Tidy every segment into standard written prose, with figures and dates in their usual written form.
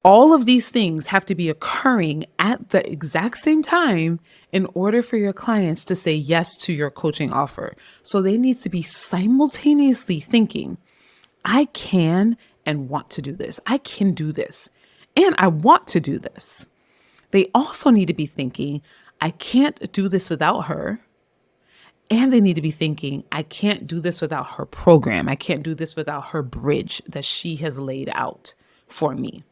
All of these things have to be occurring at the exact same time in order for your clients to say yes to your coaching offer. So they need to be simultaneously thinking, I can and want to do this. I can do this. And I want to do this. They also need to be thinking, I can't do this without her. And they need to be thinking, I can't do this without her program. I can't do this without her bridge that she has laid out for me.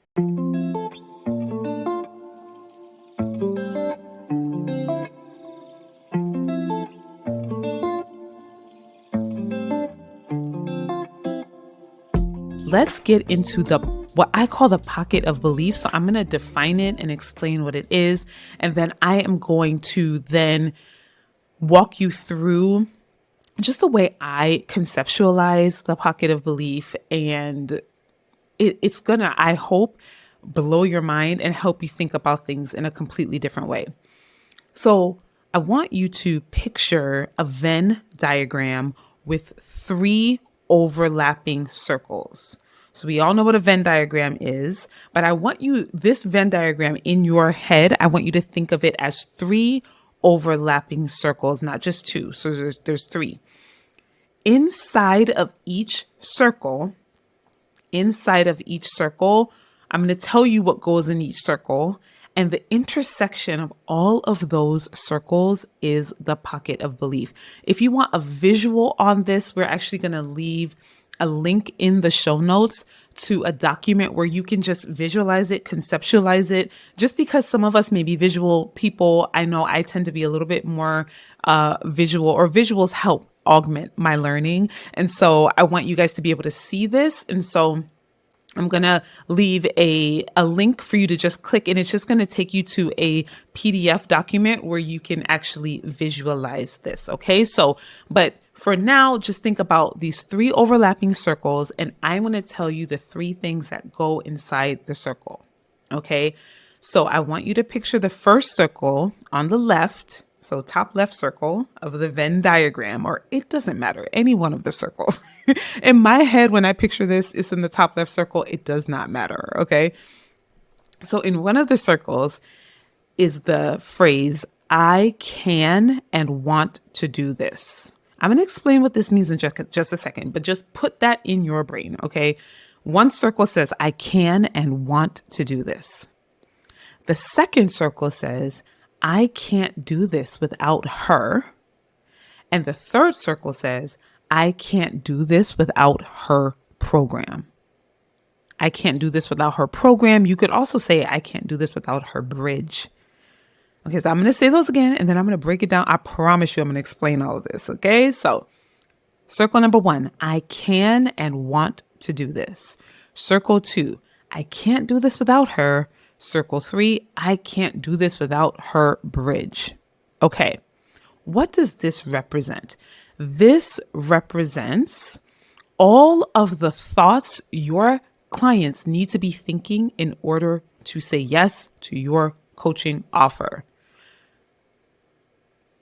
Let's get into what I call the pocket of belief. So I'm going to define it and explain what it is. And then I am going to then walk you through just the way I conceptualize the pocket of belief. And it's going to, I hope, blow your mind and help you think about things in a completely different way. So I want you to picture a Venn diagram with 3 overlapping circles. So we all know what a Venn diagram is, but I want this Venn diagram in your head, I want you to think of it as 3 overlapping circles, not just 2. So there's 3. Inside of each circle, I'm going to tell you what goes in each circle. And the intersection of all of those circles is the pocket of belief. If you want a visual on this, we're actually going to leave a link in the show notes to a document where you can just visualize it, conceptualize it. Just because some of us may be visual people, I know I tend to be a little bit more visual, or visuals help augment my learning. And so I want you guys to be able to see this. And so I'm going to leave a link for you to just click, and it's just going to take you to a PDF document where you can actually visualize this. Okay. So, but for now, just think about these 3 overlapping circles, and I'm going to tell you the 3 things that go inside the circle. Okay. So I want you to picture the first circle on the left. So top left circle of the Venn diagram, or it doesn't matter, any one of the circles. In my head, when I picture this, it's in the top left circle. It does not matter. Okay. So in one of the circles is the phrase, I can and want to do this. I'm going to explain what this means in just a second, but just put that in your brain. Okay. One circle says, I can and want to do this. The second circle says, I can't do this without her. And the third circle says, I can't do this without her program. I can't do this without her program. You could also say, I can't do this without her bridge. Okay, so I'm going to say those again, and then I'm going to break it down. I promise you I'm going to explain all of this. Okay, so circle number 1, I can and want to do this. Circle 2, I can't do this without her. Circle 3, I can't do this without her bridge. Okay, what does this represent? This represents all of the thoughts your clients need to be thinking in order to say yes to your coaching offer.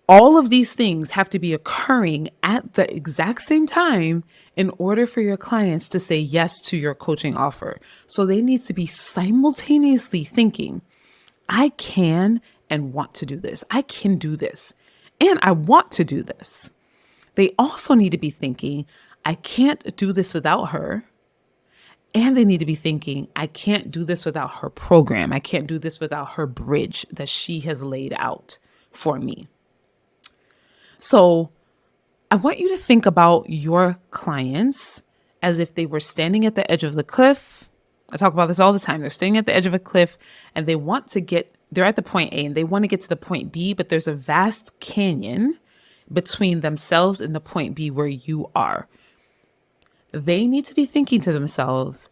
All of these things have to be occurring at the exact same time in order for your clients to say yes to your coaching offer. So they need to be simultaneously thinking, I can and want to do this. I can do this. And I want to do this. They also need to be thinking, I can't do this without her. And they need to be thinking, I can't do this without her program. I can't do this without her bridge that she has laid out for me. So I want you to think about your clients as if they were standing at the edge of the cliff. I talk about this all the time. They're standing at the edge of a cliff and they're at the point A and they want to get to the point B, but there's a vast canyon between themselves and the point B where you are. They need to be thinking to themselves,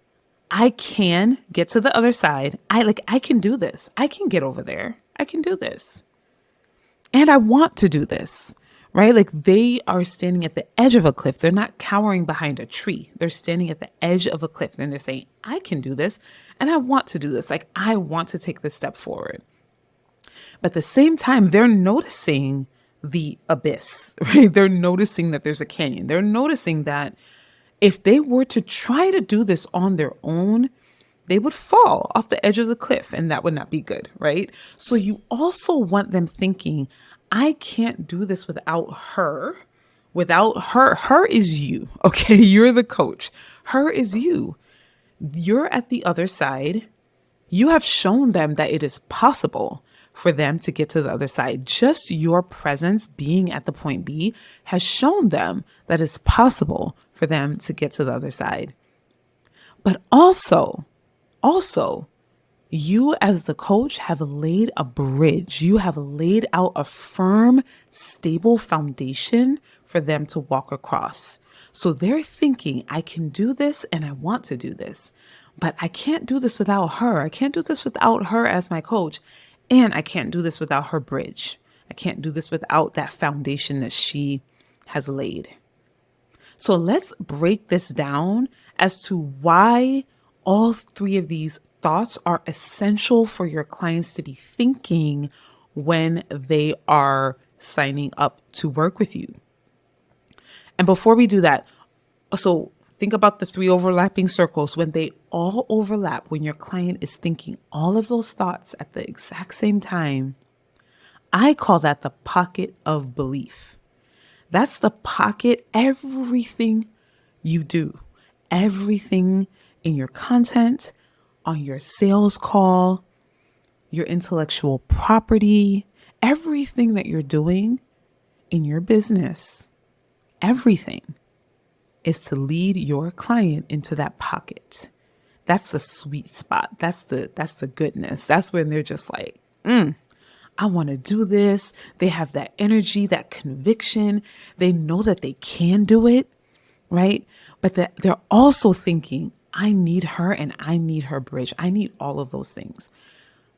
I can get to the other side. I can do this. I can get over there. I can do this. And I want to do this. Right? Like they are standing at the edge of a cliff. They're not cowering behind a tree. They're standing at the edge of a cliff and they're saying, I can do this and I want to do this. Like I want to take this step forward. But at the same time, they're noticing the abyss, right? They're noticing that there's a canyon. They're noticing that if they were to try to do this on their own, they would fall off the edge of the cliff, and that would not be good, right? So you also want them thinking, I can't do this without her. Without her, her is you, okay? You're the coach. Her is you. You're at the other side. You have shown them that it is possible for them to get to the other side. Just your presence being at the point B has shown them that it's possible for them to get to the other side. But also, you as the coach have laid a bridge. You have laid out a firm, stable foundation for them to walk across. So they're thinking, I can do this and I want to do this, but I can't do this without her. I can't do this without her as my coach. And I can't do this without her bridge. I can't do this without that foundation that she has laid. So let's break this down as to why all three of these thoughts are essential for your clients to be thinking when they are signing up to work with you. And before we do that, so think about the three overlapping circles. When they all overlap, when your client is thinking all of those thoughts at the exact same time, I call that the pocket of belief. That's the pocket, everything you do, everything in your content, on your sales call, your intellectual property, everything that you're doing in your business, everything is to lead your client into that pocket. That's the sweet spot. That's the goodness. That's when they're just like, I want to do this. They have that energy, that conviction. They know that they can do it, right? But that they're also thinking, I need her and I need her bridge. I need all of those things.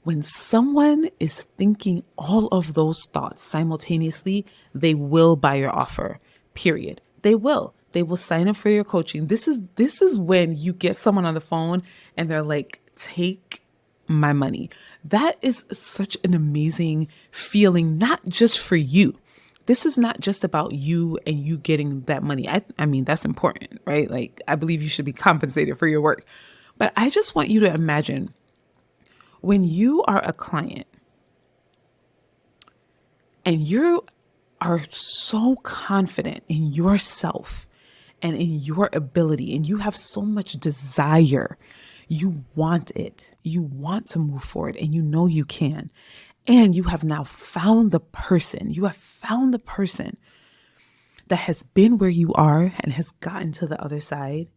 When someone is thinking all of those thoughts simultaneously, they will buy your offer, period. They will sign up for your coaching. This is when you get someone on the phone and they're like, take my money. That is such an amazing feeling, not just for you. This is not just about you and you getting that money. I mean, that's important, right? Like, I believe you should be compensated for your work. But I just want you to imagine when you are a client and you are so confident in yourself and in your ability, and you have so much desire, you want it, you want to move forward, and you know you can. And you have now found the person, that has been where you are and has gotten to the other side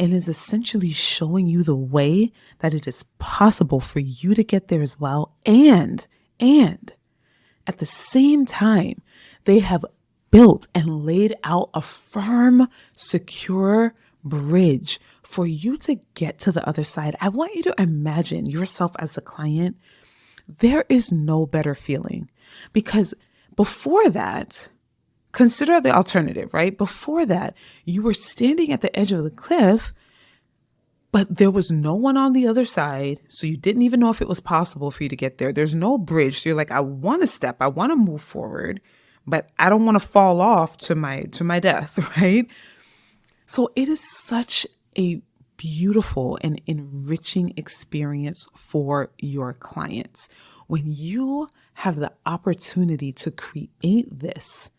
and is essentially showing you the way that it is possible for you to get there as well. And at the same time, they have built and laid out a firm, secure bridge for you to get to the other side. I want you to imagine yourself as the client. There is no better feeling, because before that, consider the alternative, right? Before that, you were standing at the edge of the cliff, but there was no one on the other side. So you didn't even know if it was possible for you to get there. There's no bridge. So you're like, I want to step, I want to move forward, but I don't want to fall off to my death, right? So it is such a beautiful and enriching experience for your clients when you have the opportunity to create this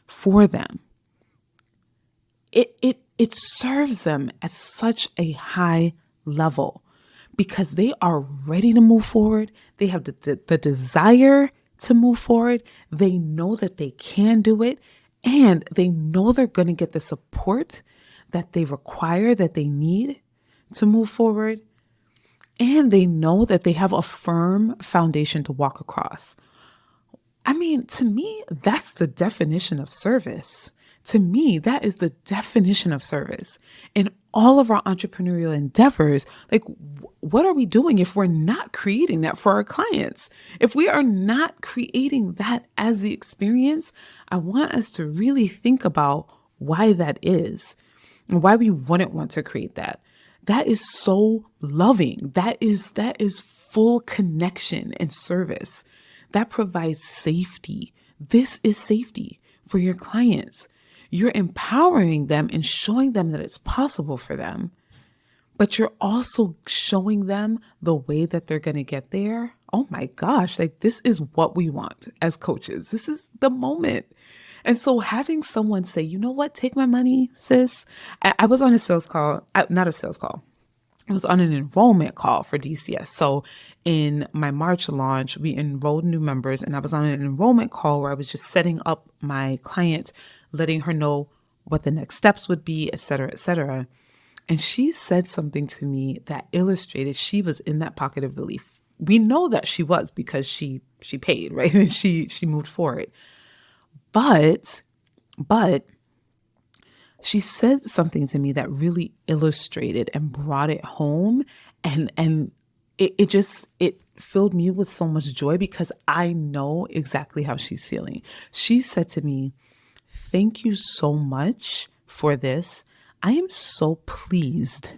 for them. It serves them at such a high level because they are ready to move forward. They have the desire to move forward. They know that they can do it, and they know they're going to get the support that they require, that they need to move forward. And they know that they have a firm foundation to walk across. I mean, to me, that's the definition of service. To me, that is the definition of service. In all of our entrepreneurial endeavors, like, what are we doing if we're not creating that for our clients? If we are not creating that as the experience, I want us to really think about why that is and why we wouldn't want to create that. That is so loving. That is full connection and service. That provides safety. This is safety for your clients. You're empowering them and showing them that it's possible for them. but you're also showing them the way that they're going to get there. Oh my gosh, like this is what we want as coaches. This is the moment. And so having someone say, you know what, take my money, sis. I was on a sales call, not a sales call. I was on an enrollment call for DCS. So in my March launch, we enrolled new members, and I was on an enrollment call where I was just setting up my client, letting her know what the next steps would be, et cetera, et cetera. And she said something to me that illustrated she was in that pocket of belief. We know that she was because she paid, right? And she moved forward. But she said something to me that really illustrated and brought it home. And it filled me with so much joy because I know exactly how she's feeling. She said to me, "Thank you so much for this. I am so pleased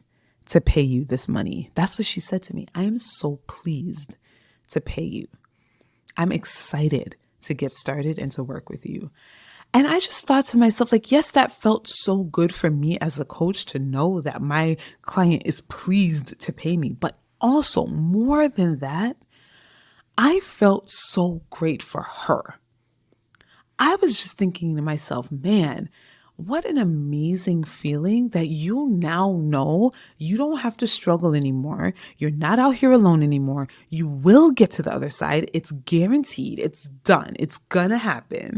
to pay you this money." That's what she said to me. "I am so pleased to pay you. I'm excited to get started and to work with you." And I just thought to myself, like, yes, that felt so good for me as a coach to know that my client is pleased to pay me. But also, more than that, I felt so great for her. I was just thinking to myself, man, what an amazing feeling that you now know you don't have to struggle anymore. You're not out here alone anymore. You will get to the other side. It's guaranteed. It's done. It's gonna happen.